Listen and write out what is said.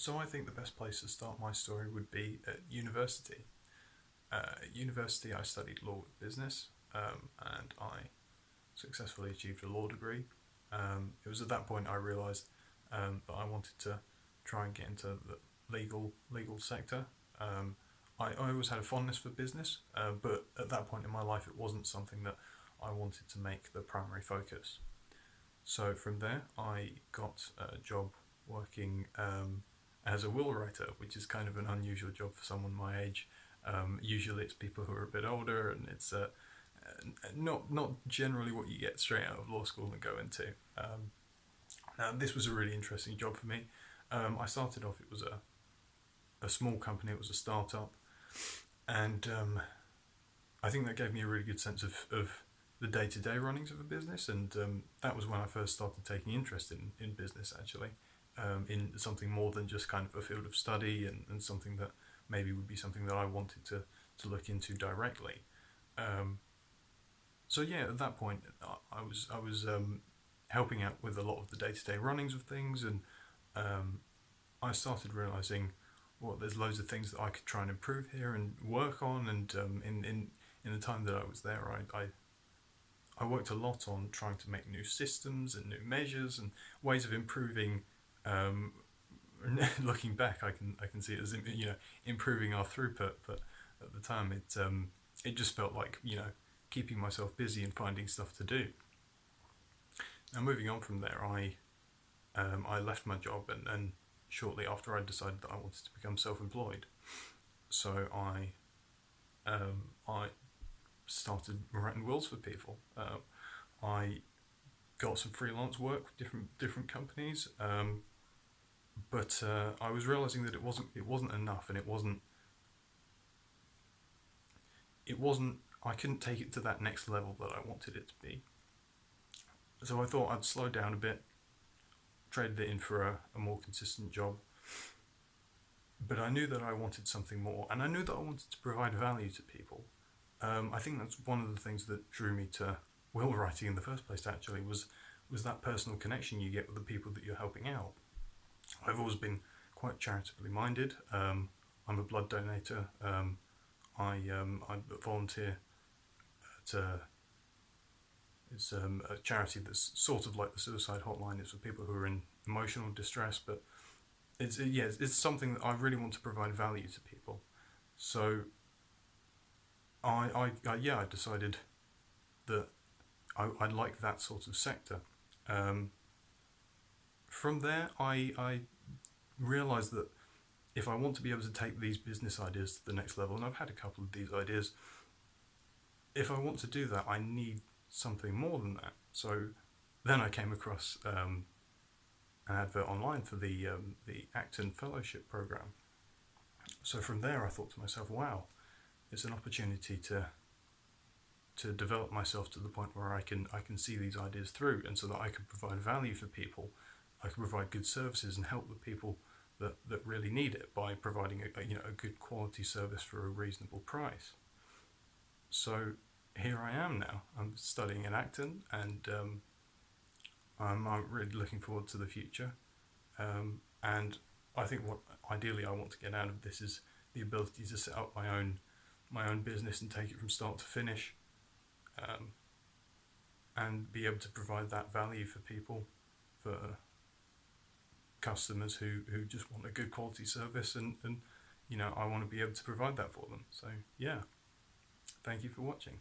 So I think the best place to start my story would be at university. At university, I studied law with business, and I successfully achieved a law degree. It was at that point I realised that I wanted to try and get into the legal sector. I always had a fondness for business, but at that point in my life, it wasn't something that I wanted to make the primary focus. So from there, I got a job working as a will writer, which is kind of an unusual job for someone my age. Usually, it's people who are a bit older, and it's not generally what you get straight out of law school and go into. Now, this was a really interesting job for me. I started off; it was a small company. It was a startup, and I think that gave me a really good sense of the day-to-day runnings of a business, and that was when I first started taking interest in business, actually, in something more than just kind of a field of study, and something that maybe would be something that I wanted to look into directly. Um, so yeah, at that point, I was helping out with a lot of the day-to-day runnings of things, and um, I started realizing, well, there's loads of things that I could try and improve here and work on. And in the time that I was there, I worked a lot on trying to make new systems and new measures and ways of improving. Um, Looking back, I can see it as improving our throughput, but at the time it just felt like keeping myself busy and finding stuff to do. Now moving on from there, I left my job, and shortly after I decided that I wanted to become self-employed. So I started writing wills for people. I got some freelance work with different companies, but I was realizing that it wasn't enough, and it wasn't. I couldn't take it to that next level that I wanted it to be. So I thought I'd slow down a bit, traded it in for a more consistent job. But I knew that I wanted something more, and I knew that I wanted to provide value to people. I think that's one of the things that drew me to will writing in the first place. Actually, was that personal connection you get with the people that you're helping out. I've always been quite charitably minded. I'm a blood donator. I volunteer at it's a charity that's sort of like the suicide hotline. It's for people who are in emotional distress, but it's something that I really want to provide value to people. So I decided that I like that sort of sector. Um, from there, I realised that if I want to be able to take these business ideas to the next level, and I've had a couple of these ideas, if I want to do that, I need something more than that. So then I came across an advert online for the Acton Fellowship Program. So from there, I thought to myself, wow, it's an opportunity to develop myself to the point where I can see these ideas through, and so that I can provide value for people. I can provide good services and help the people that really need it by providing a good quality service for a reasonable price. So here I am now. I'm studying in Acton, and I'm really looking forward to the future. And I think what ideally I want to get out of this is the ability to set up my own business and take it from start to finish, um, and be able to provide that value for people, for customers who just want a good quality service, and I want to be able to provide that for them. So yeah, thank you for watching.